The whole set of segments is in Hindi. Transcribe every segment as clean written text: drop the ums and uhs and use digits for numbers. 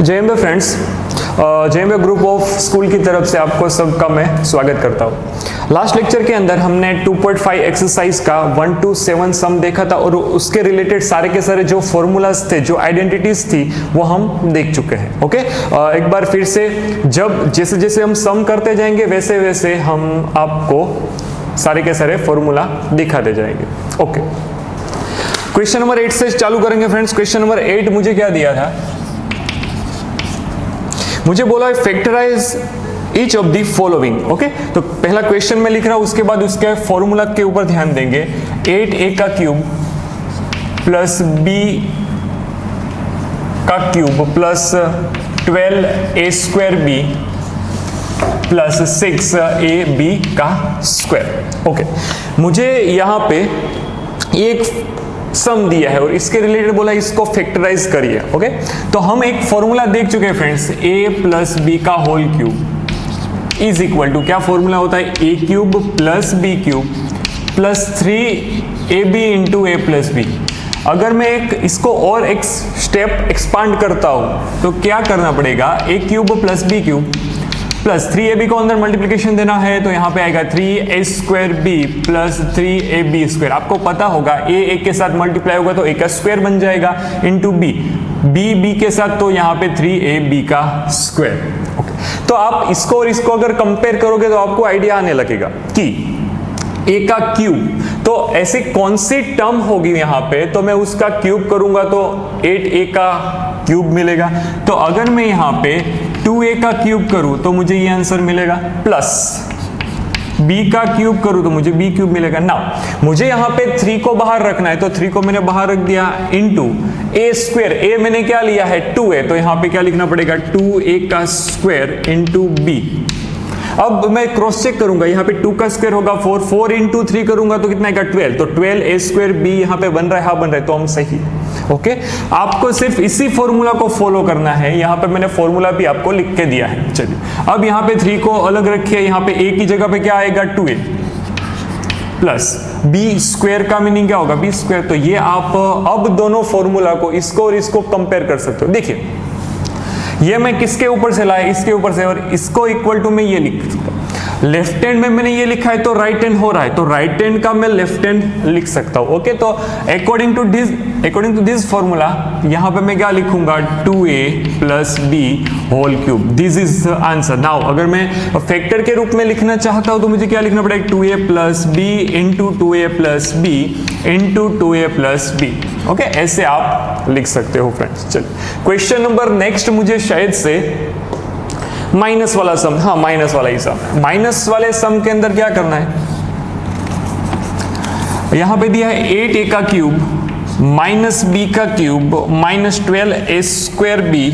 JMB friends, JMB group of school की तरफ से आपको सबका मैं स्वागत करता हूँ। लास्ट लेक्चर के अंदर हमने 2.5 एक्सरसाइज का 1 to 7 सम देखा था और उसके रिलेटेड सारे के सारे जो फॉर्मूलाज थे, जो आइडेंटिटीज थी, वो हम देख चुके हैं। ओके, एक बार फिर से जब जैसे जैसे हम सम करते जाएंगे वैसे वैसे हम आपको सारे के सारे फॉर्मूला दिखाते जाएंगे। ओके, क्वेश्चन नंबर 8 से चालू करेंगे फ्रेंड्स। क्वेश्चन नंबर 8 मुझे क्या दिया था? मुझे बोला है factorise each of the following. Okay, तो पहला क्वेश्चन में लिख रहा हूं, उसके बाद उसके फॉर्मूला के ऊपर ध्यान देंगे। 8a का क्यूब प्लस b का cube plus 12a square b plus 6ab का स्क्वायर। ओके, मुझे यहां पे एक सम दिया है और इसके रिलेटेड बोला इसको फैक्टराइज करिए। ओके, तो हम एक फॉर्मूला देख चुके हैं फ्रेंड्स, a प्लस बी का whole cube is equal to, क्या फॉर्मूला होता है? a cube plus b cube plus 3ab into a plus b। अगर मैं इसको और एक स्टेप एक्सपांड करता हूं तो क्या करना पड़ेगा? a cube plus b cube plus 3ab को अंदर मल्टीप्लिकेशन देना है तो यहां पे आएगा 3a square b plus 3ab square. आपको पता होगा a के साथ मल्टीप्लाई होगा तो a का स्क्वायर बन जाएगा इंटू b के साथ तो यहां पे 3ab का स्क्वायर। ओके, तो आप इसको और इसको अगर कंपेयर करोगे तो आपको आइडिया आने लगेगा कि a का क्यूब, तो ऐसी कौन सी टर्म होगी यहां पे, तो मैं उसका क्यूब करूंगा तो 8a का क्यूब मिलेगा। तो अगर मैं यहां पे 2a का क्यूब करूं तो मुझे ये आंसर मिलेगा, प्लस b का क्यूब करूं तो मुझे b क्यूब मिलेगा। ना, मुझे यहां पे 3 को बाहर रखना है तो 3 को मैंने बाहर रख दिया इंटू a स्क्वायर। a मैंने क्या लिया है? 2a, तो यहां पे क्या लिखना पड़ेगा? 2a का स्क्वायर इंटू b। अब मैं क्रॉस चेक करूंगा, यहाँ पे 2 का स्क्वायर होगा 4 इंटू 3 करूंगा तो कितना आएगा? 12। तो 12a स्क्वायर b यहाँ पे बन रहा है, हाँ बन रहा है, तो हम सही। ओके, आपको सिर्फ इसी फॉर्मूला को फॉलो करना है। यहाँ पे मैंने फॉर्मूला भी आपको लिख के दिया है। चलिए, अब यहाँ पे 3 को अलग रखिए, यहाँ पे a की जगह पे क्या आएगा? 2a प्लस b स्क्वायर का मीनिंग क्या होगा? b square. तो ये आप अब दोनों फॉर्मूला को, इसको और इसको कंपेयर कर सकते हो। देखिए, ये मैं किसके ऊपर से लाया? इसके ऊपर से, और इसको इक्वल टू में ये लिख सकता हूं। लेफ्ट हैंड में मैंने ये लिखा है तो राइट हैंड हो रहा है, तो राइट हैंड का मैं लेफ्ट हैंड लिख सकता हूं। ओके, तो अकॉर्डिंग टू दिस फॉर्मूला यहां पे मैं क्या लिखूंगा? 2a plus b whole cube. This is answer. Now अगर मैं फैक्टर के रूप में लिखना चाहता हूं तो मुझे क्या लिखना पड़ेगा? 2a plus b into 2a plus b into 2a plus b। Okay, ऐसे आप लिख सकते हो फ्रेंड्स। चलिए, क्वेश्चन नंबर नेक्स्ट मुझे शायद से माइनस वाला सम, हाँ माइनस वाला ही सम। माइनस वाले सम के अंदर क्या करना है? यहां पे दिया है 8a का क्यूब माइनस b का cube minus 12a square b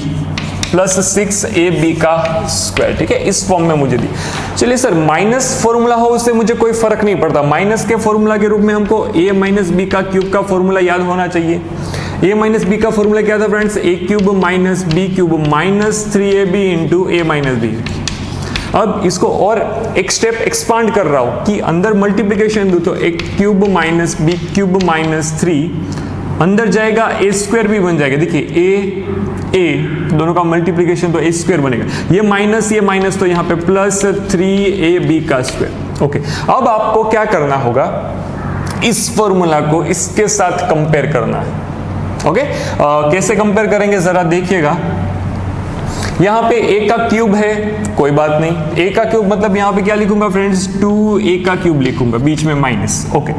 plus 6ab का स्क्वायर। ठीक है, इस फॉर्म में मुझे दी। चलिए सर, माइनस फॉर्मूला हो उससे मुझे कोई फर्क नहीं पड़ता। माइनस के फॉर्मूला के रूप में हमको a माइनस b का क्यूब का फॉर्मूला याद होना चाहिए। a माइनस बी का फॉर्मूला क्या था friends? a cube minus b cube minus 3ab into a minus b। अब इसको और एक स्टेप एक्सपांड कर रहा हूं कि अंदर मल्टीप्लिकेशन दूं तो a cube minus b cube minus 3 अंदर जाएगा, a स्क्वायर भी बन जाएगा। देखिए a दोनों का मल्टीप्लिकेशन तो a स्क्वायर बनेगा, ये माइनस तो यहाँ पे प्लस 3ab का स्क्वायर। ओके, अब आपको क्या करना होगा? इस फॉर्मूला को इसके साथ कंपेयर करना है। ओके, कैसे कंपेयर करेंगे जरा देखिएगा। यहां पे a का क्यूब है, कोई बात नहीं। a का क्यूब मतलब यहां पे क्या लिखूंगा फ्रेंड्स? 2a का क्यूब लिखूंगा, बीच में माइनस। ओके,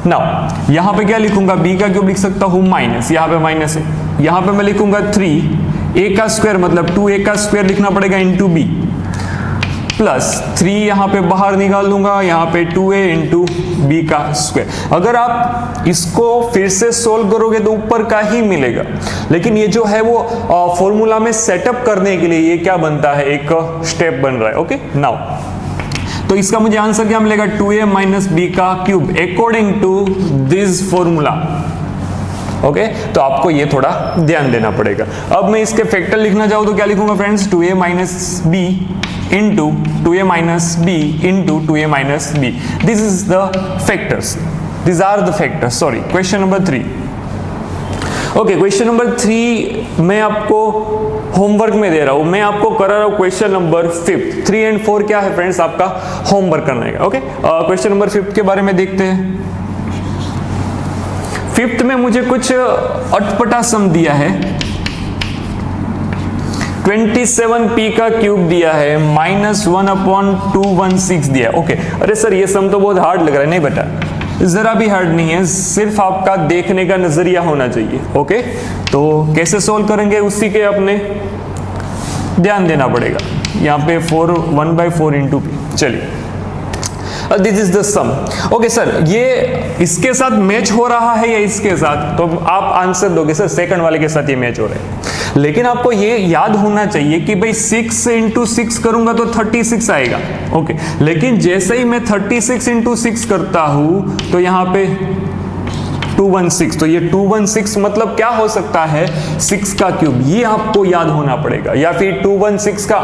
नाउ यहां पे क्या लिखूंगा? b का क्यूब लिख सकता हूं माइनस, यहां पे माइनस है। यहां पे मैं लिखूंगा 3a का स्क्वायर मतलब 2a का स्क्वायर लिखना पड़ेगा इंटू b प्लस 3 यहां पे बाहर निकाल दूंगा, यहां पे 2a इंटू b का स्क्वायर। अगर आप इसको फिर से सोल्व करोगे तो ऊपर का ही मिलेगा, लेकिन ये जो है वो फॉर्मूला में सेटअप करने के लिए ये क्या बनता है? एक स्टेप बन रहा है। ओके, नाउ तो इसका मुझे आंसर क्या मिलेगा? 2a माइनस b का cube according to this formula. Okay, तो आपको ये थोड़ा ध्यान देना पड़ेगा। अब मैं इसके फैक्टर लिखना चाहूँ तो क्या लिखूंगा friends? 2a minus b into 2a minus b into 2a minus b. This is the factors. These are the factors. Sorry. Question number 3. Okay, question number 3 मैं आपको होमवर्क में दे रहा हूं, मैं आपको करा रहा हूं क्वेश्चन नंबर 5। 3 और 4 क्या है फ्रेंड्स, आपका होमवर्क करना है। ओके, क्वेश्चन नंबर 5 के बारे में देखते हैं। 5th में मुझे कुछ अटपटा सम दिया है, 27p का क्यूब दिया है, -1/216 दिया है। ओके, अरे सर ये सम तो बहुत हार्ड लग रहा है। नहीं बेटा, जरा भी हार्ड नहीं है, सिर्फ आपका देखने का नजरिया होना चाहिए। ओके, तो कैसे सोल्व करेंगे उसी के अपने ध्यान देना पड़ेगा। यहाँ पे 1/4 इंटू पी। चलिए, this is the sum. Okay sir, ये इसके साथ मैच हो रहा है या इसके साथ, तो आप आंसर दोगे सर सेकंड वाले के साथ ये मैच हो रहा है। लेकिन आपको ये याद होना चाहिए कि भाई 6 इंटू 6 करूंगा तो 36 आएगा। ओके, लेकिन जैसे ही मैं 36 इंटू 6 करता हूं तो यहाँ पे 216, तो ये 216 मतलब क्या हो सकता है, 6 का क्यूब। ये आपको याद होना पड़ेगा, या फिर 216 का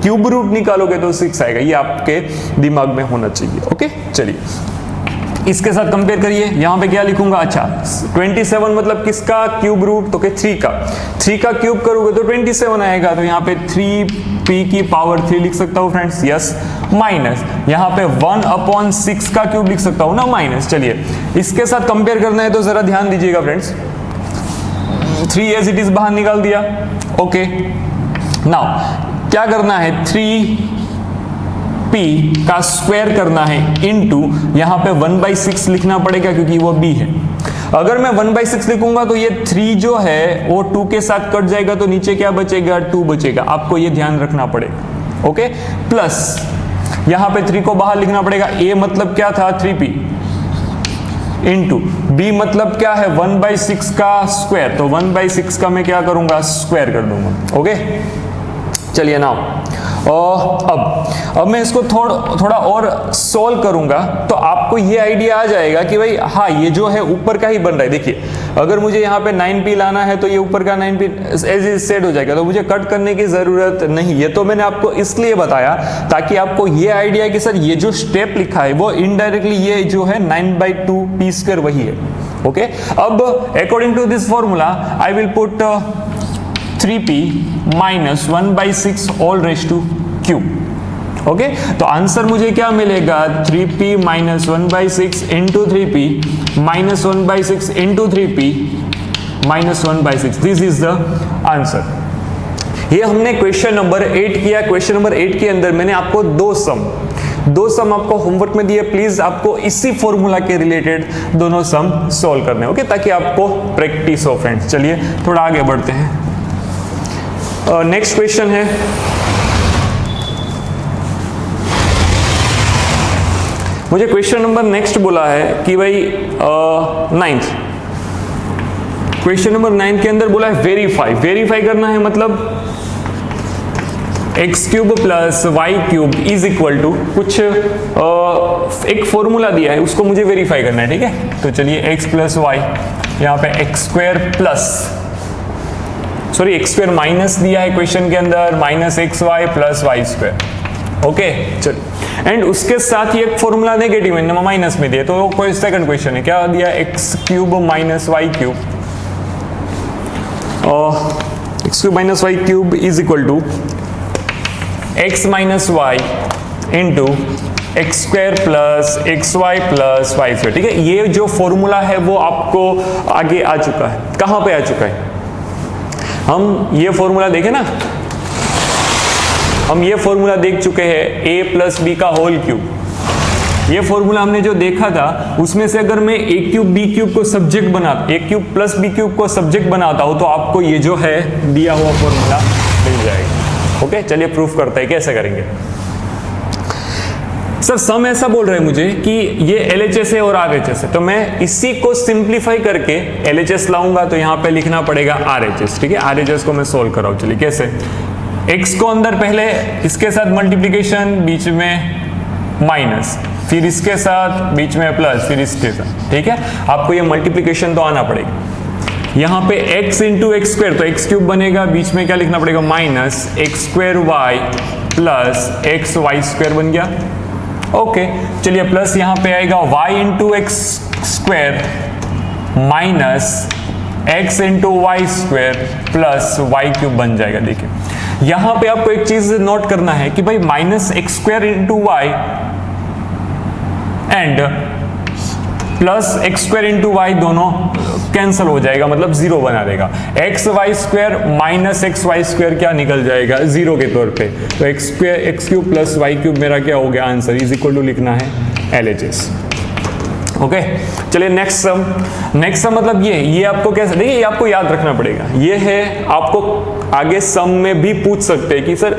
क्यूब रूट निकालोगे तो 6 आएगा। ये आपके दिमाग में होना चाहिए। ओके, चलिए इसके साथ कंपेयर करिए। यहां पे क्या लिखूंगा, अच्छा 27 मतलब किसका क्यूब रूट, तो के 3 का। 3 का क्यूब करोगे तो 27 आएगा, तो यहाँ पे 3p की पावर 3 लिख सकता हूँ फ्रेंड्स, यस। माइनस यहाँ पे 1/6 का क्यूब लिख सकता हूँ ना, माइनस। चलिए इसके साथ कंपेयर करना है तो जरा ध्यान दीजिएगा फ्रेंड्स। 3 एज इट इज बाहर निकाल दिया। ओके, नाउ क्या करना है, 3p का स्क्वायर करना है इनटू यहां पे 1/6 लिखना पड़ेगा क्योंकि वो b है। अगर मैं 1/6 लिखूंगा तो ये 3 जो है वो 2 के साथ कट जाएगा, तो नीचे क्या बचेगा, 2 बचेगा। आपको ये ध्यान रखना पड़ेगा। ओके, प्लस यहां पे 3 को बाहर लिखना पड़ेगा। a मतलब क्या था, 3p इंटू b मतलब क्या है, 1/6 का स्क्वायर, तो 1/6 का मैं क्या करूंगा, स्क्वायर कर दूंगा। ओके, चलिए नाउ अब मैं इसको थोड़ा और सॉल्व करूंगा तो आपको ये आइडिया आ जाएगा कि भाई हाँ ये जो है ऊपर का ही बन रहा है। देखिए अगर मुझे यहाँ पे 9p लाना है तो ये ऊपर का 9p एज इज सेट हो जाएगा, तो मुझे कट करने की जरूरत नहीं है। तो मैंने आपको इसलिए बताया ताकि आपको ये आइडिया कि सर ये जो स्टेप लिखा है वो इनडायरेक्टली ये जो है 9/2p² वही है। ओके, अब according to this formula I will put 3p minus 1/6 all raised to cube. Okay, तो आंसर मुझे क्या मिलेगा, 3p minus 1/6 into 3p minus 1/6 into 3p minus 1/6। This is the answer. ये हमने क्वेश्चन नंबर 8 किया। क्वेश्चन नंबर 8 के अंदर मैंने आपको दो सम आपको होमवर्क में दिए। प्लीज आपको इसी फॉर्मूला के रिलेटेड दोनों सम सॉल्व करने, ओके, ताकि आपको प्रैक्टिस हो फ्रेंड्स। चलिए थोड़ा आगे बढ़ते हैं। नेक्स्ट क्वेश्चन है, मुझे क्वेश्चन नंबर नेक्स्ट बोला है कि भाई 9th क्वेश्चन नंबर 9 के अंदर बोला है वेरीफाई करना है, मतलब x³ plus y³ is equal to कुछ एक फॉर्मूला दिया है, उसको मुझे वेरीफाई करना है। ठीक है, तो चलिए x प्लस वाई, यहाँ पे x² प्लस x² माइनस दिया है क्वेश्चन के अंदर, -xy प्लस y²। ओके, चलिए, एंड उसके साथ ही एक फॉर्मूला नेगेटिव है, माइनस में दिया, तो कोई सेकंड क्वेश्चन है, क्या दिया, x³ minus y³ x³ minus y³ is equal to x minus y into x² plus xy plus y²। ठीक है, ये जो फॉर्मूला है वो आपको आगे आ चुका है। कहां पे आ चुका है, हम ये फॉर्मूला देखें ना, हम ये फॉर्मूला देख चुके हैं, a प्लस b का होल क्यूब। ये फॉर्मूला हमने जो देखा था उसमें से अगर मैं a³ b³ को सब्जेक्ट बनाता, a³ प्लस b³ को सब्जेक्ट बनाता हूं तो आपको ये जो है दिया हुआ फॉर्मूला मिल जाएगा। ओके, चलिए प्रूफ करते हैं, कैसे करेंगे। सर सम ऐसा बोल रहे हैं मुझे कि ये LHS है और RHS है, तो मैं इसी को सिंप्लीफाई करके LHS लाऊंगा, तो यहाँ पे लिखना पड़ेगा RHS। ठीक है, RHS को मैं सोल्व कर रहा हूं। चलिए कैसे, x को अंदर पहले इसके साथ मल्टीप्लीकेशन, बीच में माइनस, फिर इसके साथ बीच में प्लस, फिर इसके साथ। ठीक है, आपको ये मल्टीप्लीकेशन तो आना पड़ेगा। यहाँ पे x इंटू x² तो x³ बनेगा, बीच में क्या लिखना पड़ेगा, माइनस x²y प्लस xy² बन गया। ओके, चलिए प्लस यहां पे आएगा y into x² minus x into y square plus y cube बन जाएगा। देखिए यहां पे आपको एक चीज नोट करना है कि भाई minus x square into y and plus x square into y दोनों कैंसिल हो जाएगा, मतलब जीरो बना देगा। X y square minus x y square क्या निकल जाएगा, जीरो के तौर पे। तो x square x cube plus y cube मेरा क्या हो गया आंसर, इज इक्वल टू लिखना है LHS। ओके चलिए नेक्स्ट सम। नेक्स्ट सम मतलब ये आपको कैसे, देखिए ये आपको याद रखना पड़ेगा। ये है, आपको आगे सम में भी पूछ सकते हैं कि सर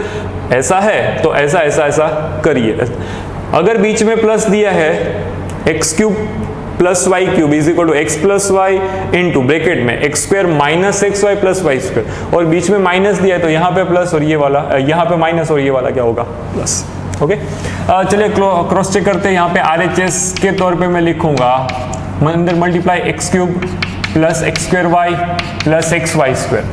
ऐसा है तो ऐसा ऐसा ऐसा करिए। अगर बीच में प्लस दिया है x cube plus y cube is equal to x plus y into bracket में x square minus x y plus y square, और बीच में माइनस दिया है तो यहाँ पे प्लस और ये वाला, यहाँ पे माइनस और ये वाला क्या होगा प्लस। ओके चलिए क्रॉस चेक करते हैं। यहाँ पे RHS के तौर पे मैं लिखूंगा अंदर multiply x cube plus x square y plus x y square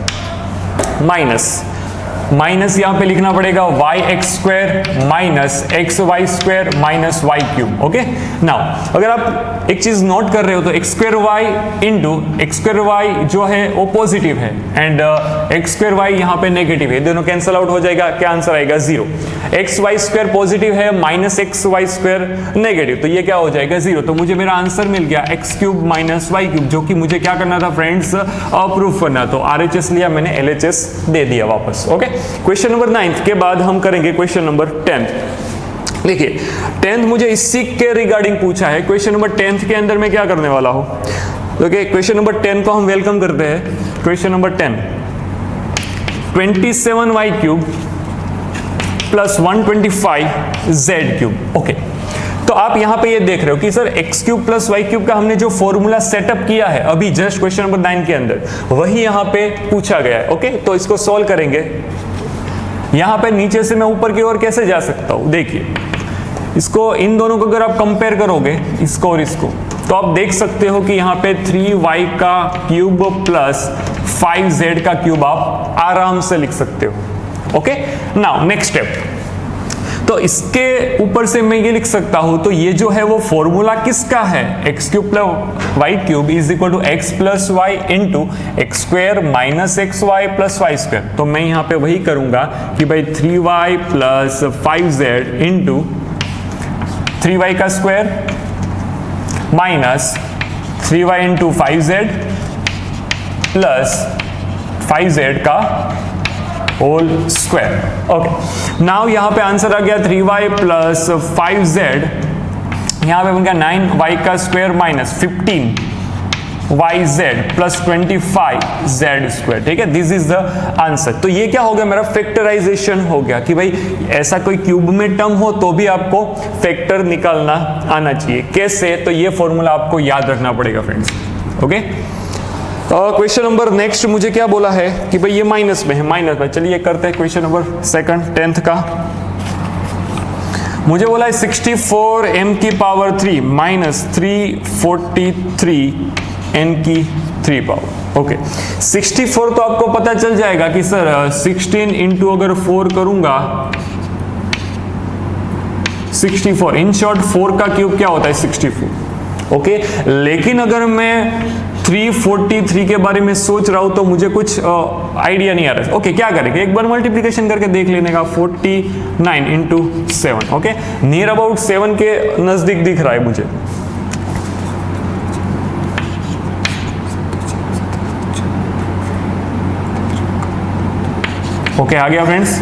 minus यहाँ पे लिखना पड़ेगा y x square minus x y square minus y cube. Okay now अगर आप एक चीज नोट कर रहे हो तो x square y into x square y जो है वो पॉजिटिव है एंड एक्स स्क्वायर वाई यहाँ पे नेगेटिव है, दोनों कैंसिल आउट हो जाएगा, क्या आंसर आएगा zero. X y square positive है minus x y square negative, तो ये क्या हो जाएगा जीरो। तो मुझे मेरा आंसर मिल गया x cube minus y cube, जो कि मुझे क्या करना था फ्रेंड्स, प्रूफ करना। तो RHS लिया मैंने, LHS दे दिया वापस। ओके क्वेश्चन नंबर 9 के बाद हम करेंगे क्वेश्चन नंबर 10। देखिए 10 मुझे इसी के रिगार्डिंग पूछा है। क्वेश्चन नंबर 10 के अंदर मैं क्या करने वाला हूं, ओके क्वेश्चन नंबर 10 को हम वेलकम करते हैं। Question number 10 27y cube plus 125 z cube. Okay तो आप यहां पे ये देख रहे हो कि sir x cube plus y cube का हमने जो फॉर्मूला सेटअप किया है अभी जस्ट क्वेश्चन नंबर 9 के अंदर, वही यहां पे पूछा गया है। ओके तो इसको सॉल्व करेंगे। यहां पे नीचे से मैं ऊपर की ओर कैसे जा सकता हूं, देखिए इसको, इन दोनों को अगर आप कंपेयर करोगे इसको और इसको, तो आप देख सकते हो कि यहाँ पे 3y का क्यूब प्लस 5z का क्यूब आप आराम से लिख सकते हो। ओके नाउ नेक्स्ट स्टेप, तो इसके ऊपर से मैं ये लिख सकता हूं, तो ये जो है वो फॉर्मूला किसका है, x cube plus y cube is equal to x plus y into x square minus x y plus y square. तो मैं यहाँ पे वही करूंगा कि भाई 3y plus 5z into 3y का square minus 3y into 5z plus 5z का होल स्क्वायर। ओके नाउ यहां पे आंसर आ गया 3y प्लस 5z, यहां पे बन गया 9y का square minus 15yz plus 25z square. ठीक है, दिस इज द आंसर। तो ये क्या हो गया, मेरा फैक्टराइजेशन हो गया कि भाई ऐसा कोई क्यूब में टर्म हो तो भी आपको फैक्टर निकालना आना चाहिए। कैसे, तो ये फॉर्मूला आपको याद रखना पड़ेगा friends. Okay question number next मुझे क्या बोला है कि भाई ये माइनस में है, माइनस में। चलिए करते हैं क्वेश्चन नंबर सेकंड 10th का। मुझे बोला है 64 m की पावर 3 माइनस 343 n की 3 पावर। ओके 64 तो आपको पता चल जाएगा कि सर 16 इंटू अगर 4 करूंगा 64, इन शॉर्ट 4 का क्यूब क्या होता है 64। ओके लेकिन अगर मैं 343 के बारे में सोच रहा हूं तो मुझे कुछ आइडिया नहीं आ रहा है। ओके क्या करेंगे, एक बार मल्टीप्लिकेशन करके देख लेने का, 49 इंटू 7। ओके नियर अबाउट 7 के नजदीक दिख रहा है मुझे। ओके आ गया फ्रेंड्स।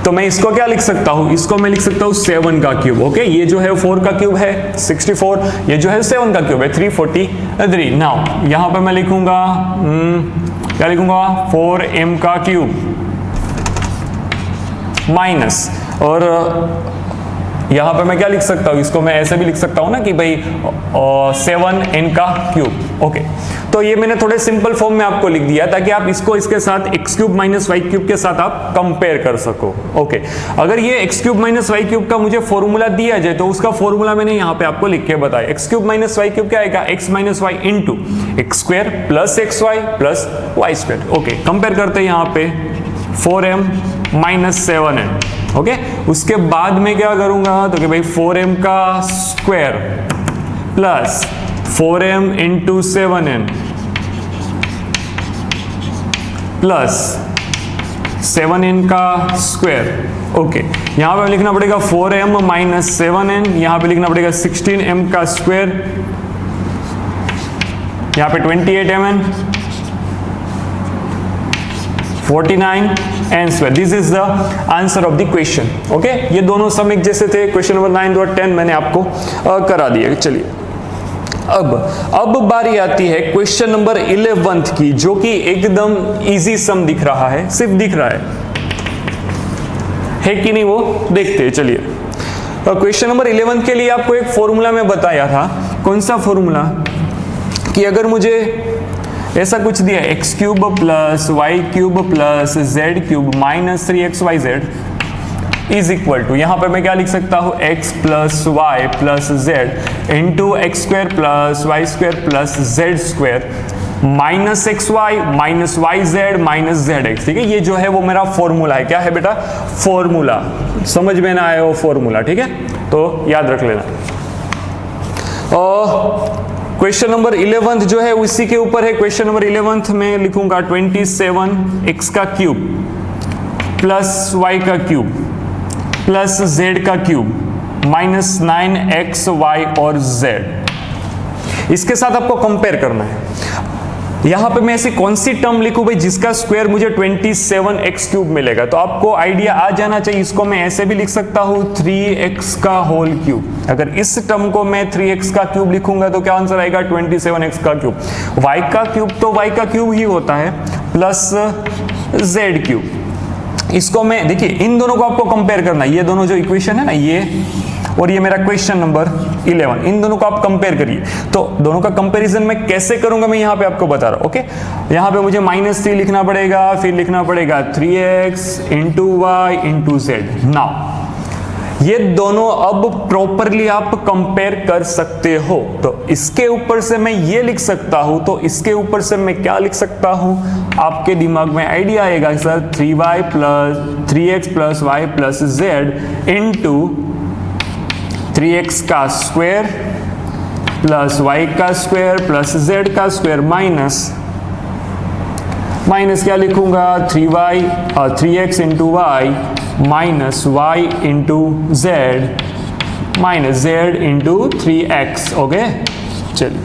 तो मैं इसको क्या लिख सकता हूं, इसको मैं लिख सकता हूं 7 का क्यूब। ओके ये जो है 4 का क्यूब है 64, ये जो है 7 का क्यूब है 343। नाउ यहां पे मैं लिखूंगा क्या लिखूंगा 4m का क्यूब माइनस, और यहां पे मैं क्या लिख सकता हूं, इसको मैं ऐसे भी लिख सकता हूं ना कि भाई 7n का क्यूब। ओके तो ये मैंने थोड़े सिंपल फॉर्म में आपको लिख दिया ताकि आप इसको इसके साथ x cube minus y cube के साथ आप कंपेयर कर सको। ओके अगर ये x cube minus y cube का मुझे फॉर्मूला दिया जाए तो उसका फॉर्मूला मैंने यहाँ पे आपको लिख के बताया। x cube minus y cube क्या आएगा, x minus y into x square plus x y plus y square. Okay compare करते हैं यहाँ पे 4m माइनस 7n। ओके उसके बाद में क्या करूंगा, तो कि भाई 4m का square plus 4m into 7n plus 7n का स्क्वायर। ओके, यहाँ पे लिखना पड़ेगा 4m माइनस 7n, यहाँ पे लिखना पड़ेगा 16m का स्क्वायर, यहाँ पे 28mn 49n square. This is the answer of the question. Okay, ये दोनों सम एक जैसे थे। क्वेश्चन नंबर 9 और 10 मैंने आपको करा दिया। चलिए अब बारी आती है क्वेश्चन नंबर 11 की, जो कि एकदम इजी सम दिख रहा है, सिर्फ दिख रहा है कि नहीं वो देखते हैं। चलिए, क्वेश्चन नंबर 11 के लिए आपको एक फॉर्मूला में बताया था। कौन सा फॉर्मूला? कि अगर मुझे ऐसा कुछ दिया x cube plus y cube plus z cube minus 3xyz is equal to, यहां पर मैं क्या लिख सकता हूं, x plus y plus z into x square plus y square plus z square minus x y minus y z minus z x. ठीक है, ये जो है वो मेरा फॉर्मूला है। क्या है बेटा? फॉर्मूला। समझ में ना आए वो फॉर्मूला? ठीक है, तो याद रख लेना। क्वेश्चन नंबर 11 जो है उसी के ऊपर है। क्वेश्चन नंबर 11 में लिखूंगा 27x का क्यूब प्लस y का क्यूब प्लस z का क्यूब माइनस 9xy और z। इसके साथ आपको कंपेयर करना है। यहां पे मैं ऐसी कौन सी टर्म लिखूं भाई जिसका स्क्वायर मुझे 27x क्यूब मिलेगा? तो आपको आइडिया आ जाना चाहिए। इसको मैं ऐसे भी लिख सकता हूं 3x का होल क्यूब। अगर इस टर्म को मैं 3x का क्यूब लिखूंगा तो क्या आंसर आएगा? 27x का क्यूब। y का क्यूब तो y का क्यूब ही होता है प्लस z क्यूब। इसको मैं, देखिए इन दोनों को आपको कंपेयर करना है। ये दोनों जो इक्वेशन है ना, ये और ये मेरा क्वेश्चन नंबर 11, इन दोनों को आप कंपेयर करिए। तो दोनों का कंपैरिजन मैं कैसे करूंगा मैं यहाँ पे आपको बता रहा हूं। ओके, यहाँ पे मुझे -3 लिखना पड़ेगा, फिर लिखना पड़ेगा 3x into y into z. Now ये दोनों अब प्रॉपरली आप कंपेयर कर सकते हो। तो इसके ऊपर से मैं ये लिख सकता हूं, तो इसके ऊपर से मैं क्या लिख सकता हूं? आपके दिमाग में आइडिया आएगा sir, 3x plus y plus z into 3x का स्क्वायर प्लस y का स्क्वायर प्लस z का स्क्वायर माइनस क्या लिखूंगा? 3x into y minus y into z minus z into 3x। Okay, चलिए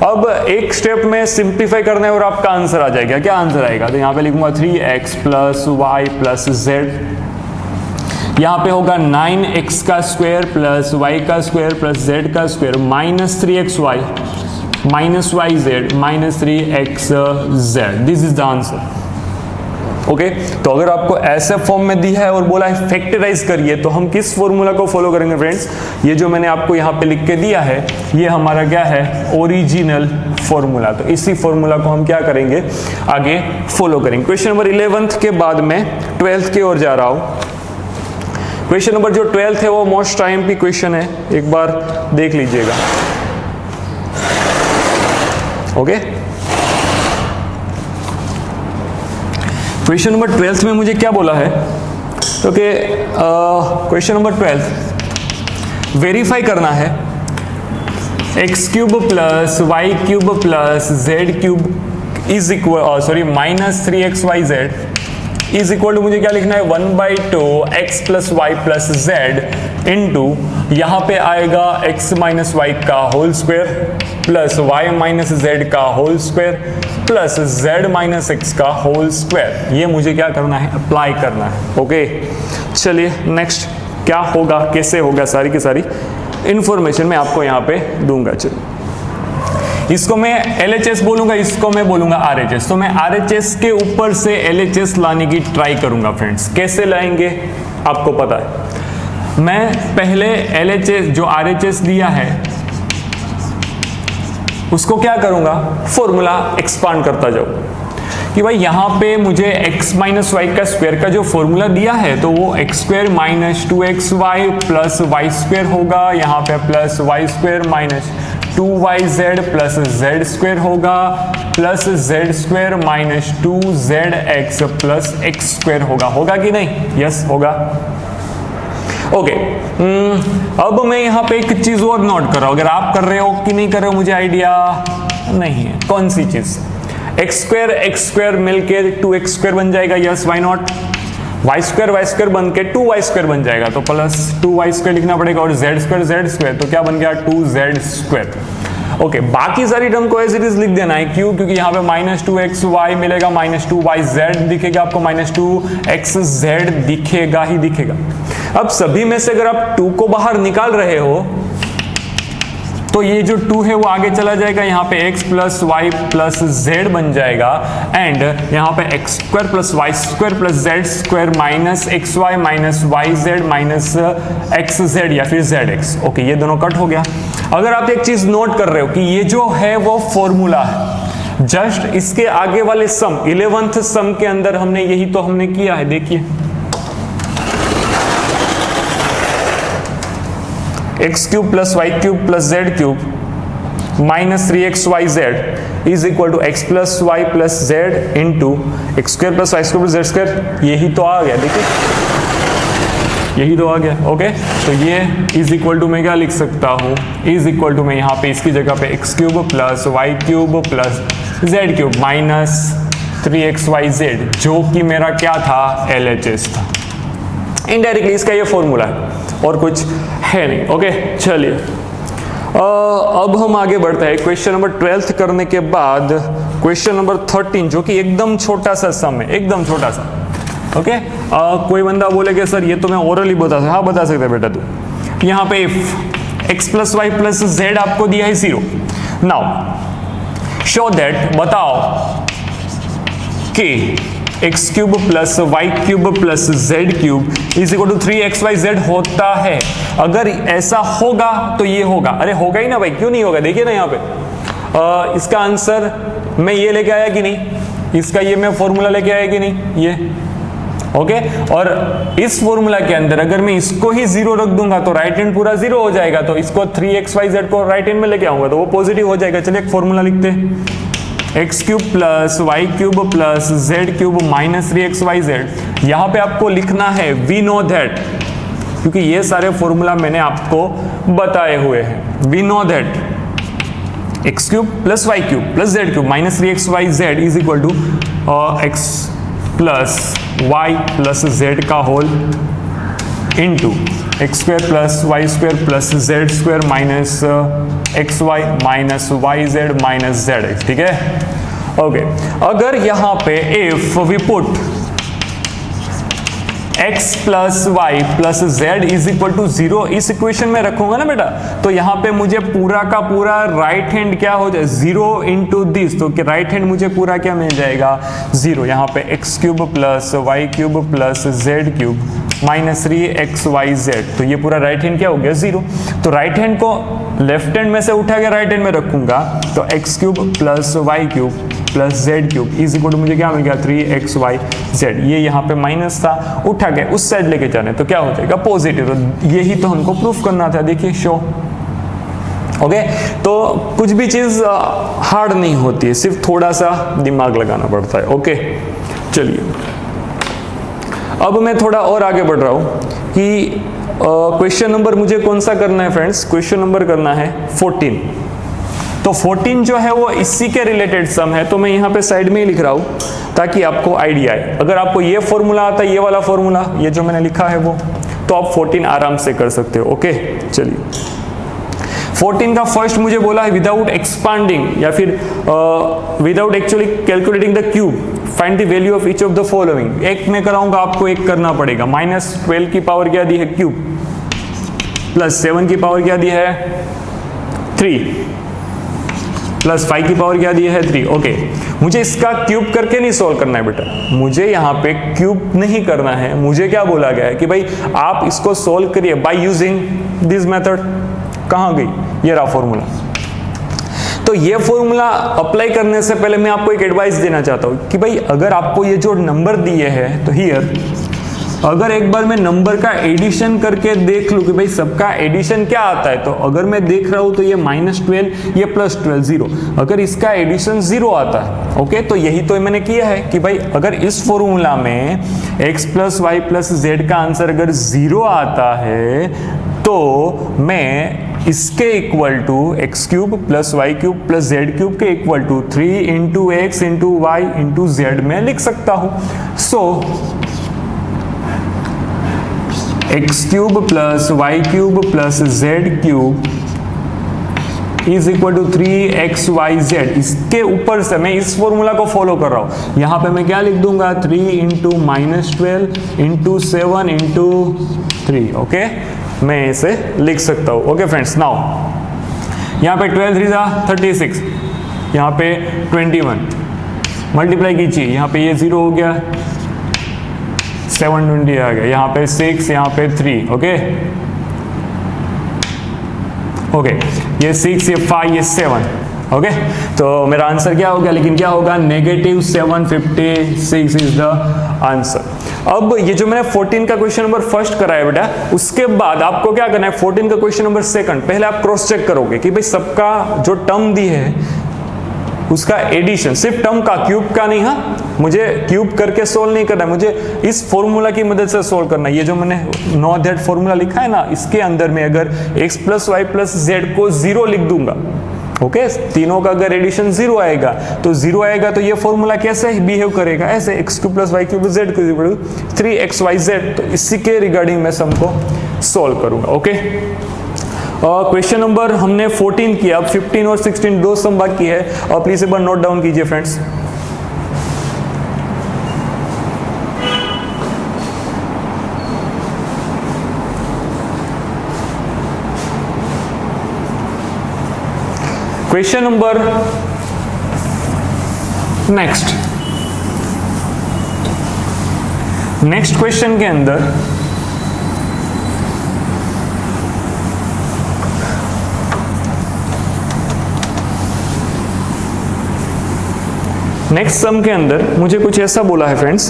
अब एक स्टेप में सिंप्लीफाई करना है और आपका आंसर आ जाएगा। क्या आंसर आएगा? तो यहाँ पे लिखूंगा 3x plus y plus Z, यहाँ पे होगा 9x का स्क्वायर प्लस y का स्क्वायर प्लस z का square minus 3xy minus yz minus 3xz। This is the answer. Okay, तो अगर आपको ऐसे फॉर्म में दिया है और बोला है फैक्टराइज करिए, तो हम किस फॉर्मूला को फॉलो करेंगे फ्रेंड्स? ये जो मैंने आपको यहाँ पे लिख के दिया है, ये हमारा क्या है? Original formula. तो इसी फॉर्मूला को हम क्या करेंगे? आगे फॉलो करेंगे। क्वेश्चन नंबर 11 के बाद में 12th की ओर जा रहा हूं। क्वेश्चन नंबर जो 12th है वो मोस्ट IMP क्वेश्चन है, एक बार देख लीजिएगा। ओके, क्वेश्चन नंबर 12th में मुझे क्या बोला है? तो कि क्वेश्चन नंबर 12 वेरीफाई करना है x cube plus y cube plus z cube is equal minus 3xyz is equal to, मुझे क्या लिखना है? 1/2 x plus y plus z into, यहाँ पे आएगा x माइनस वाई का whole square plus y minus z का whole square plus z minus x का होल स्क्वायर। ये मुझे क्या करना है? अप्लाई करना है। ओके, चलिए नेक्स्ट क्या होगा, कैसे होगा, सारी की सारी इंफॉर्मेशन मैं आपको यहाँ पे दूंगा। चलिए, इसको मैं LHS बोलूंगा, इसको मैं बोलूंगा RHS। तो मैं RHS के ऊपर से LHS लाने की ट्राई करूंगा फ्रेंड्स। कैसे लाएंगे आपको पता है। मैं पहले LHS जो RHS दिया है उसको क्या करूंगा? फॉर्मूला एक्सपांड करता जाऊं कि भाई यहाँ पे मुझे x माइनस वाई का स्क्वायर का जो फॉर्मूला दिया है तो वो x square minus 2xy plus y square होगा, यहाँ पे plus y square minus 2yz plus z square होगा plus z square minus 2zx plus x square होगा कि नहीं? यस होगा। ओके, अब मैं यहाँ पे एक चीज और नोट कर रहा हूं, अगर आप कर रहे हो कि नहीं कर रहे हो मुझे आइडिया नहीं है। कौन सी चीज? एक्स स्क्वायर मिलके 2x स्क्वायर बन जाएगा, yes why not. Y square बन के 2y² बन जाएगा, तो प्लस 2y² लिखना पड़ेगा, और z स्क्वायर तो क्या बन गया 2z²। ओके, बाकी सारी टर्म को एज इट इज लिख देना है, क्यों? क्योंकि यहाँ पे -2xy मिलेगा, -2yz दिखेगा आपको, -2xz दिखेगा ही दिखेगा। अब सभी में से अगर आप 2 को बाहर निकाल रहे हो तो ये जो 2 है वो आगे चला जाएगा, यहाँ पे x plus y plus z बन जाएगा, एंड यहाँ पे x square plus y square plus z square minus x y minus y z minus x z या फिर जेड एक्स। ओके, ये दोनों कट हो गया। अगर आप एक चीज नोट कर रहे हो कि ये जो है वो फॉर्मूला है, जस्ट इसके आगे वाले सम 11th सम के अंदर हमने यही तो हमने किया है, देखिए x cube plus y cube plus z cube minus 3xyz is equal to x plus y plus z into x square plus y square plus z square. यही तो आ गया, देखिए यही तो आ गया। ओके, तो ये इज इक्वल टू मैं क्या लिख सकता हूँ, इज इक्वल टू मैं यहाँ पे इसकी जगह पे x cube plus y cube plus z cube minus 3xyz, जो कि मेरा क्या था LHS था। इनडायरेक्टली इसका ये फॉर्मूला है और कुछ है नहीं। ओके, चलिए अब हम आगे बढ़ते हैं। क्वेश्चन नंबर 12 करने के बाद क्वेश्चन नंबर 13, जो कि एकदम छोटा सा सम है, एकदम छोटा सा। ओके, कोई बंदा बोलेगा सर ये तो मैं ओरली बता सकता, हाँ बता सकते बेटा तू। यहाँ पे if x plus y plus z आपको दिया है 0, नाउ शो दैट, बताओ कि x cube plus y cube plus z cube is equal to 3xyz होता है। अगर ऐसा होगा तो ये होगा, अरे होगा ही ना भाई, क्यों नहीं होगा? देखिए ना यहाँ पे इसका आंसर मैं ये लेके आया कि नहीं, इसका ये मैं फॉर्मूला लेके आया कि नहीं, ये ओके। और इस फॉर्मूला के अंदर अगर मैं इसको ही 0 रख दूंगा तो राइट हैंड पूरा 0 हो जाएगा, तो इसको 3xyz को राइट हैंड में लेके आऊंगा तो वो पॉजिटिव हो जाएगा। चलिए एक फॉर्मूला लिखते हैं, x cube plus y cube plus z cube minus 3xyz। यहाँ पे आपको लिखना है वी नो दैट, क्योंकि ये सारे फॉर्मूला मैंने आपको बताए हुए हैं। We know that x cube plus y cube plus z cube minus 3xyz is equal to x plus y plus z का whole into x square plus y square plus z square minus x y minus y z minus z x. ठीक है, ओके। अगर यहां पे if we put x plus y plus z is equal to 0 इस इक्वेशन में रखूंगा ना बेटा, तो यहां पे मुझे पूरा का पूरा राइट हैंड क्या हो जाए 0 इंटू दिस, तो राइट हैंड मुझे पूरा क्या मिल जाएगा 0। यहाँ पे x cube plus y cube plus z cube minus 3xyz, तो ये पूरा राइट हैंड क्या हो गया 0। तो राइट हैंड को लेफ्ट हैंड में से उठा के राइट हैंड में रखूंगा, तो x cube plus y cube plus z cube is equal to मुझे क्या मिल गया 3xyz। ये यहाँ पे माइनस था, उठा के उस साइड लेके जाने तो क्या हो जाएगा पॉजिटिव। तो यही तो हमको प्रूफ करना था, देखिए शो। ओके, तो कुछ भी चीज हार्ड नहीं होती है, सिर्फ थोड़ा सा दिमाग लगाना पड़ता है। ओके, चलिए अब मैं थोड़ा और आगे बढ़ रहा हूं कि क्वेश्चन नंबर मुझे कौन सा करना है फ्रेंड्स, क्वेश्चन नंबर करना है 14। तो 14 जो है वो इसी के रिलेटेड सम है, तो मैं यहाँ पे साइड में ही लिख रहा हूँ ताकि आपको आइडिया आए। अगर आपको ये फॉर्मूला आता है, ये वाला फॉर्मूला, ये जो मैंने लिखा है वो, तो आप 14 आराम से कर सकते हो। ओके, चलिए 14 का फर्स्ट मुझे बोला है विदाउट एक्सपांडिंग या फिर without actually calculating the cube find the value of each of the following. एक मैं कराऊंगा, आपको एक करना पड़ेगा। -12 की पावर क्या दी है क्यूब, प्लस 7 की पावर क्या दी है 3, प्लस 5 की पावर क्या दी है 3। ओके, मुझे इसका क्यूब करके नहीं सॉल्व करना है बेटा, मुझे यहाँ पे क्यूब नहीं करना है। मुझे क्या बोला गया है कि भाई आप इसको सॉल्व करिए बाय यूजिंग दिस मेथड। कहाँ गई, ये रहा फॉर्मूला। तो ये फॉर्मूला अप्लाई करने से पहले मैं आपको एक एडवाइस देना चाहता हूँ कि भाई अगर आपको ये जो नंबर दिए हैं, तो हियर अगर एक बार मैं नंबर का एडिशन करके देख लूं कि भाई सबका एडिशन क्या आता है, तो अगर मैं देख रहा हूं तो ये -12 ये +12 0, अगर इसका एडिशन 0 आता है, ओके, तो यही तो मैंने किया है कि भाई अगर इस फॉर्मूला में x plus y plus z का आंसर अगर 0 आता है तो मैं इसके equal to x cube plus y cube plus z cube के equal to 3 into x into y into z में लिख सकता हूं। So x cube plus y cube plus z cube is equal to 3xyz। इसके ऊपर से मैं इस फॉर्मूला को फॉलो कर रहा हूं। यहां पे मैं क्या लिख दूंगा 3 इंटू -12 इंटू 7 इंटू 3। ओके, मैं इसे लिख सकता हूं। ओके फ्रेंड्स, नाउ यहां पे 12 3 36, यहां पे 21 मल्टीप्लाई कीजिए, यहां पे ये 0 हो गया, 720 आ गया, यहां पे 6, यहां पे 3। ओके ओके, ये 6, ये 5, ये 7। ओके, तो मेरा आंसर क्या हो गया, लेकिन क्या होगा, -756 इज द आंसर। अब ये जो मैंने 14 का क्वेश्चन नंबर फर्स्ट कराया बेटा, उसके बाद आपको क्या करना है, 14 का क्वेश्चन नंबर सेकंड पहले आप क्रॉस चेक करोगे कि भाई सबका जो टर्म दी है उसका एडिशन, सिर्फ टर्म का, क्यूब का नहीं। हाँ, मुझे क्यूब करके सोल्व नहीं करना है, मुझे इस फॉर्मूला की मदद से सोल्व करना है। ये जो मैंने नो दैट फॉर्मूला लिखा है ना, इसके अंदर में अगर x plus y plus z को 0 लिख दूंगा, ओके, तीनों का अगर एडिशन 0 आएगा तो 0 आएगा, तो ये फॉर्मूला कैसे बिहेव करेगा, ऐसे x cube plus y cube z को 3xyz। तो इसी के रिगार्डिंग मैं सम को सोल्व करूंगा। ओके, क्वेश्चन नंबर हमने 14 किया, अब 15 और 16 दो सम बाकी है, और प्लीज एक बार नोट डाउन कीजिए friends. Question number next question के अंदर नेक्स्ट सम के अंदर मुझे कुछ ऐसा बोला है फ्रेंड्स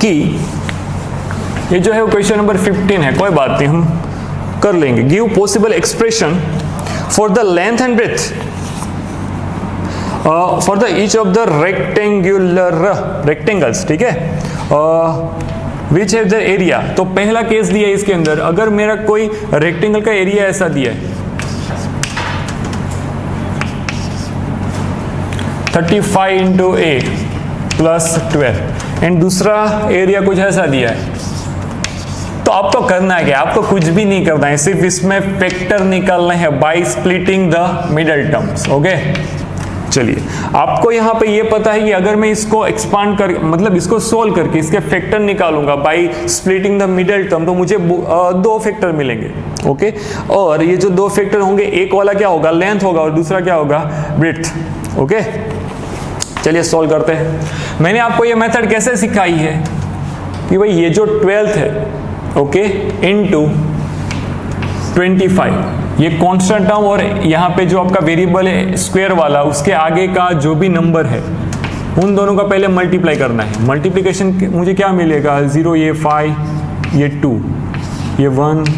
कि ये जो है वो क्वेश्चन नंबर 15 है, कोई बात नहीं, हम कर लेंगे। Give possible expression for the length and breadth for the each of the rectangles, ठीक है, विच हैव द एरिया। तो पहला केस दिया है इसके अंदर, अगर मेरा कोई रेक्टेंगल का एरिया ऐसा दिया है 35 इंटू 8 प्लस 12, एंड दूसरा एरिया कुछ ऐसा दिया है, तो आपको करना है क्या, आपको कुछ भी नहीं करना है, सिर्फ इसमें फैक्टर निकालना है by splitting the middle terms. Okay, चलिए, आपको यहाँ पे ये पता है कि अगर मैं इसको एक्सपांड कर, मतलब इसको सोल्व करके इसके फैक्टर निकालूंगा by splitting the middle term, तो मुझे दो फैक्टर मिलेंगे। ओके, और ये जो दो फैक्टर होंगे, एक वाला क्या होगा, लेंथ होगा, और दूसरा क्या होगा, ब्रेड्थ। ओके, चलिए सॉल्व करते हैं। मैंने आपको ये मेथड कैसे सिखाई है कि भाई ये जो 12th है, ओके, इनटू 25, ये कांस्टेंट टर्म, और यहाँ पे जो आपका वेरिएबल है स्क्वायर वाला, उसके आगे का जो भी नंबर है उन दोनों का पहले मल्टीप्लाई करना है। मल्टीप्लिकेशन मुझे क्या मिलेगा, 0, ये 5, ये 2, ये 1।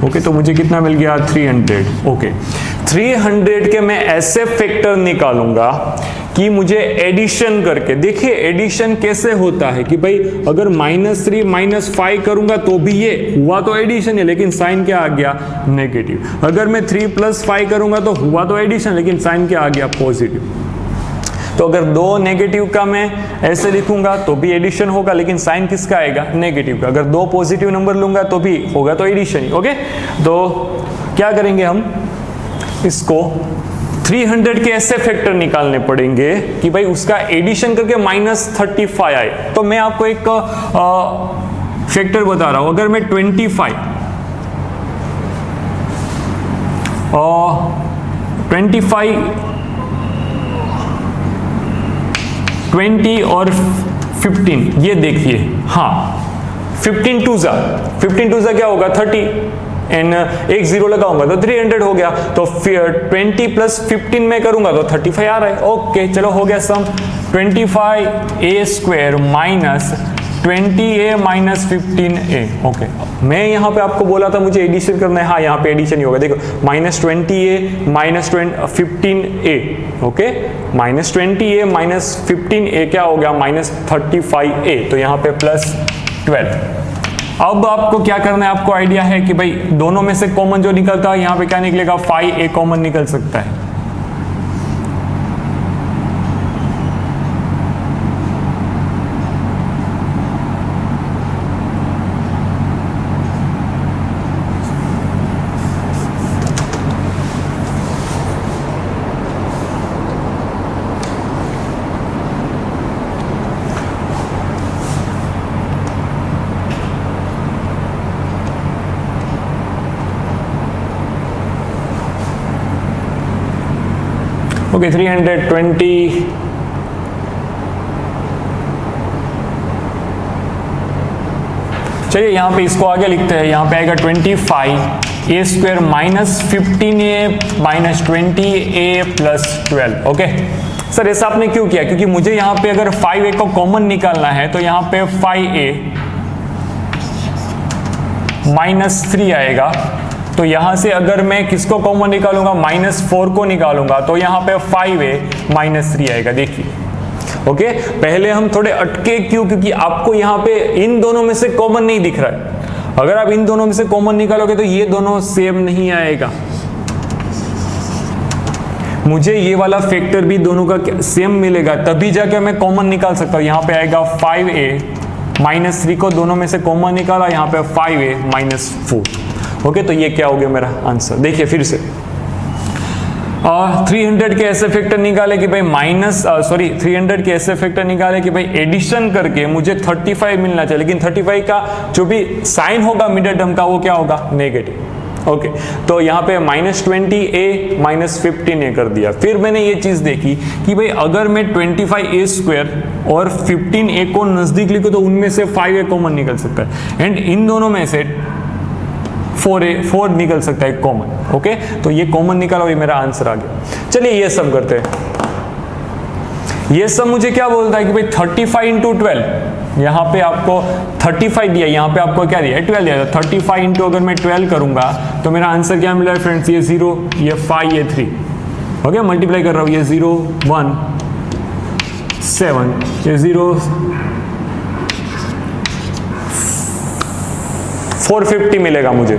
ओके, तो मुझे कितना मिल गया, 300। ओके, 300 के मैं ऐसे फैक्टर निकालूंगा कि मुझे एडिशन करके, देखिए एडिशन कैसे होता है कि भाई अगर -3 -5 करूंगा तो भी ये हुआ तो एडिशन है, लेकिन साइन क्या आ गया, नेगेटिव। अगर मैं 3 + 5 करूंगा तो हुआ तो एडिशन, लेकिन साइन क्या आ गया, पॉजिटिव। तो अगर दो नेगेटिव का मैं ऐसे लिखूंगा तो भी एडिशन होगा, लेकिन साइन किसका आएगा, नेगेटिव का। अगर दो पॉजिटिव नंबर लूंगा तो भी होगा तो एडिशन ही। ओके, तो क्या करेंगे हम, इसको 300 के ऐसे फैक्टर निकालने पड़ेंगे कि भाई उसका एडिशन करके -35 आए। तो मैं आपको एक फैक्टर बता रहा हूं, अगर मैं 25 20 और 15, ये देखिए, हाँ 15 2 क्या होगा, 30, एंड एक 0 लगाऊंगा तो 300 हो गया। तो फिर 20 + 15 में करूंगा तो 35 आ रहा है। ओके, चलो हो गया सम, 25a² minus 20a minus 15a। Okay, मैं यहाँ पे आपको बोला था मुझे एडिशन करना है, हाँ यहाँ पे एडिशन ही होगा, देखो -20a minus 15a। Okay, -20a minus 15a क्या हो गया, -35a, तो यहाँ पे +12। अब आपको क्या करना है, आपको आइडिया है कि भाई दोनों में से कॉमन जो निकलता है यहाँ पे क्या निकलेगा, 5a कॉमन निकल सकता है। ओके 320 चलिए यहाँ पे इसको आगे लिखते हैं। यहाँ पे आएगा 25a square minus 15a minus 20a plus 12। Okay sir ऐसा आपने क्यों किया, क्योंकि मुझे यहाँ पे अगर 5a को कॉमन निकालना है तो यहाँ पे 5a माइनस 3 आएगा। तो यहां से अगर मैं किसको कॉमन निकालूंगा, -4 को निकालूंगा तो यहां पे 5a माइनस 3 आएगा। देखिए ओके पहले हम थोड़े अटके क्यों, क्योंकि आपको यहां पे इन दोनों में से कॉमन नहीं दिख रहा है। अगर आप इन दोनों में से कॉमन निकालोगे तो ये दोनों सेम नहीं आएगा। मुझे ये वाला फैक्टर भी दोनों का सेम मिलेगा तभी जाके मैं कॉमन निकाल सकता हूं। यहां पे आएगा 5a माइनस 3 को दोनों में से कॉमन निकाला, यहां पे 5a माइनस 4। ओके तो ये क्या हो गया मेरा आंसर। देखिए फिर से 300 के ऐसे फैक्टर निकाले कि भाई 300 के ऐसे फैक्टर निकाले कि भाई एडिशन करके मुझे 35 मिलना चाहिए, लेकिन 35 का जो भी साइन होगा मिडिल टर्म का वो क्या होगा, नेगेटिव। ओके तो यहाँ पे -20a माइनस 15a कर दिया। फिर मैंने ये चीज देखी कि भाई अगर मैं 25a स्क्वायर और 15a को नजदीक लिखूं तो उनमें से 5a कॉमन निकल सकता है एंड इन दोनों में से 4 निकल सकता है कॉमन। ओके तो ये कॉमन निकाला, ये मेरा आंसर आ गया। चलिए ये सम करते हैं। ये सम मुझे क्या बोलता है कि भाई 35 इंटू 12, यहाँ पे आपको 35 दिया, यहाँ पे आपको क्या दिया है 12 दिया। 35 इंटू अगर मैं 12 करूंगा तो मेरा आंसर क्या मिला है फ्रेंड्स, ये 0, ये 5, ये 3। ओके मल्टीप्लाई कर रहा हूँ, ये 0 1 7, ये 0 450 मिलेगा मुझे,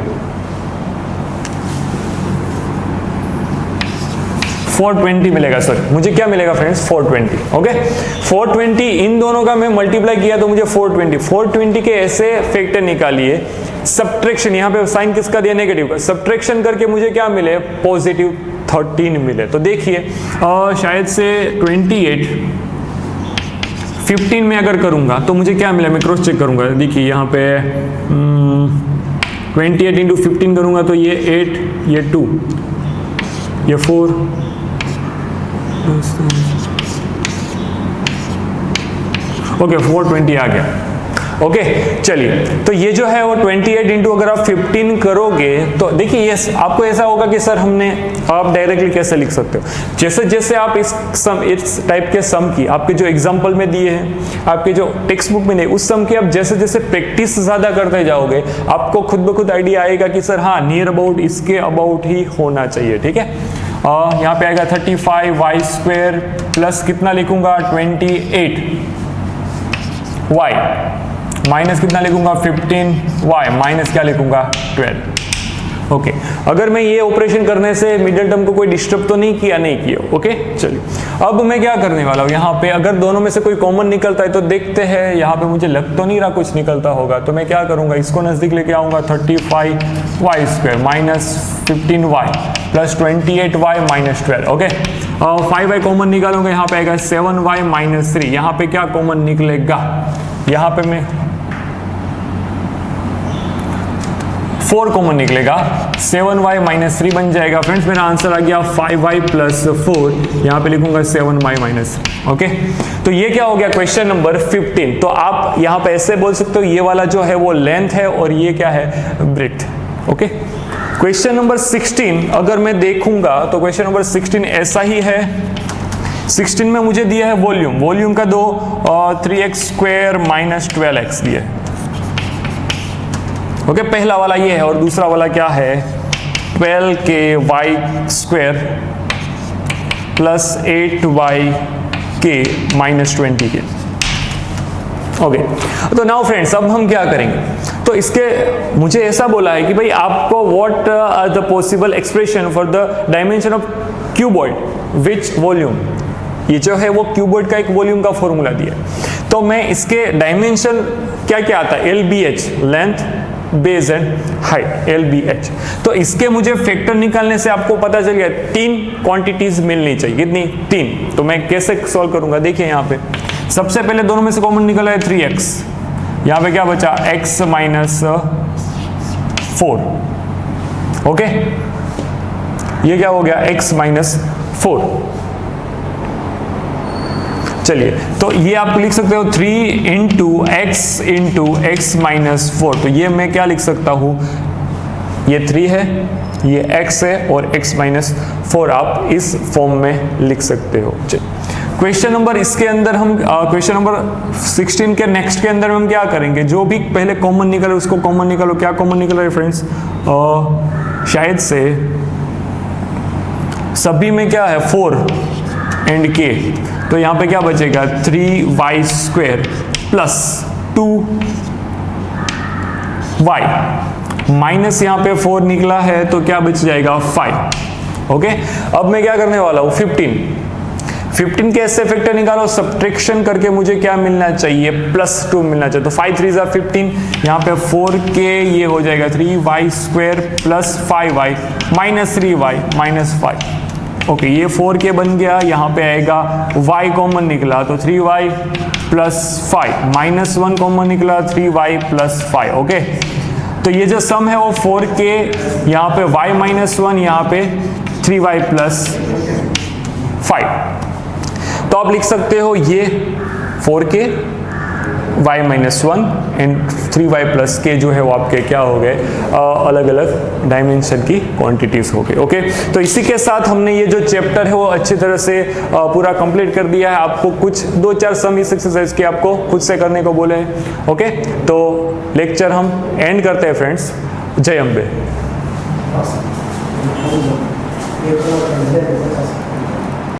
420 मिलेगा सर। मुझे क्या मिलेगा फ्रेंड्स, 420। ओके 420 इन दोनों का मैं मल्टीप्लाई किया तो मुझे 420 के ऐसे फैक्टर निकालिए। सब्ट्रैक्शन, यहाँ पे साइन किसका दिया, नेगेटिव का। सब्ट्रैक्शन करके मुझे क्या मिले, पॉजिटिव 13 मिले। तो देखिए शायद से 28 15 में अगर करूंगा तो मुझे क्या मिला, मैं क्रॉस चेक करूंगा। देखिए यहाँ पे 28 इंटू 15 करूंगा तो ये 8, ये 2, ये 4, ओके 420 आ गया। ओके चलिए तो ये जो है वो 28 इंटू अगर आप 15 करोगे तो देखिए ये आपको ऐसा होगा कि सर हमने, आप डायरेक्टली कैसे लिख सकते हो, जैसे जैसे आप इस टाइप के सम की आपके जो एग्जांपल में दिए हैं, आपके जो टेक्स्ट बुक में नहीं, उस सम की आप जैसे जैसे प्रैक्टिस ज्यादा करते जाओगे आपको खुद ब खुद आइडिया आएगा कि सर हाँ नियर अबाउट इसके अबाउट ही होना चाहिए। ठीक है यहाँ पे आएगा 35y स्क्वायर प्लस कितना लिखूंगा 28y माइनस कितना लिखूंगा 15y माइनस क्या लिखूंगा 12। ओके अगर मैं ये ऑपरेशन करने से मिडिल टर्म को कोई डिस्टर्ब तो नहीं किया, नहीं किया। ओके चलिए अब मैं क्या करने वाला हूँ, यहाँ पे अगर दोनों में से कोई कॉमन निकलता है तो देखते हैं। यहाँ पे मुझे लग तो नहीं रहा कुछ निकलता होगा, तो मैं क्या करूंगा, इसको नजदीक लेके आऊंगा। 35y square minus 15y plus 28y minus 12। Okay 5y common निकालूंगा, यहाँ पे आएगा 7y माइनस 3। यहाँ पे क्या कॉमन निकलेगा, यहाँ पे मैं 4 कॉमन निकलेगा, 7y माइनस 3 बन जाएगा। फ्रेंड्स मेरा आंसर आ गया 5y प्लस 4, यहाँ पे लिखूंगा 7y माइनस। ओके तो ये क्या हो गया, क्वेश्चन नंबर 15। तो आप यहाँ पे ऐसे बोल सकते हो, ये वाला जो है वो लेंथ है और ये क्या है, ब्रेड्थ। ओके क्वेश्चन नंबर 16 अगर मैं देखूंगा तो क्वेश्चन नंबर 16 ऐसा ही है। 16 में मुझे दिया है वॉल्यूम, वॉल्यूम का 3x स्क्वायर माइनस 12x दिया है। ओके पहला वाला ये है और दूसरा वाला क्या है, 12k square plus 8y minus 20k। Okay तो नाउ फ्रेंड्स अब हम क्या करेंगे, तो इसके मुझे ऐसा बोला है कि भाई आपको what are the possible expression for the dimension of cuboid which volume, ये जो है वो क्यूबॉइड का एक वॉल्यूम का फॉर्मूला दिया है। तो मैं इसके डायमेंशन क्या क्या आता है, LBH length base and height, LBH। तो इसके मुझे फैक्टर निकालने से आपको पता चल गया 3 क्वांटिटीज मिलनी चाहिए, कितनी 3। तो मैं कैसे सॉल्व करूंगा, देखिए यहाँ पे सबसे पहले दोनों में से कॉमन निकला है 3x, यहाँ पे क्या बचा x माइनस 4, ओके ये क्या हो गया x माइनस 4। चलिए तो ये आप लिख सकते हो 3 इंटू एक्स माइनस 4। तो ये मैं क्या लिख सकता हूं, ये 3 है, ये x है और x माइनस 4 आप इस फॉर्म में लिख सकते हो। क्वेश्चन नंबर इसके अंदर हम क्वेश्चन नंबर 16 के नेक्स्ट के अंदर हम क्या करेंगे, जो भी पहले कॉमन निकले उसको कॉमन निकालो। क्या कॉमन निकल रहा है फ्रेंड्स, शायद से सभी में क्या है 4 एंड k, तो यहाँ पे क्या बचेगा 3y square plus 2y minus यहाँ पे 4 निकला है तो क्या बच जाएगा 5। ओके अब मैं क्या करने वाला हूँ 15 कैसे फैक्टर निकालो, सब्ट्रैक्शन करके मुझे क्या मिलना चाहिए +2 मिलना चाहिए। तो 5 3 ज़ा 15, यहाँ पे 4k ये हो जाएगा 3y square plus 5y minus 3y minus 5। Okay ये 4k बन गया, यहाँ पे आएगा y कॉमन निकला तो 3y प्लस 5 माइनस 1 कॉमन निकला 3y प्लस 5। ओके तो ये जो सम है वो 4k, यहाँ पे y माइनस 1, यहाँ पे 3y प्लस 5। तो आप लिख सकते हो ये 4k y minus 1 and 3y plus k जो है वो आपके क्या हो गए, अलग अलग डायमेंशन की क्वांटिटीज हो गए। ओके तो इसी के साथ हमने ये जो चैप्टर है वो अच्छी तरह से पूरा कंप्लीट कर दिया है। आपको कुछ 2-4 सम इस एक्सरसाइज के आपको खुद से करने को बोले हैं। ओके तो लेक्चर हम एंड करते हैं फ्रेंड्स। जय अम्बे।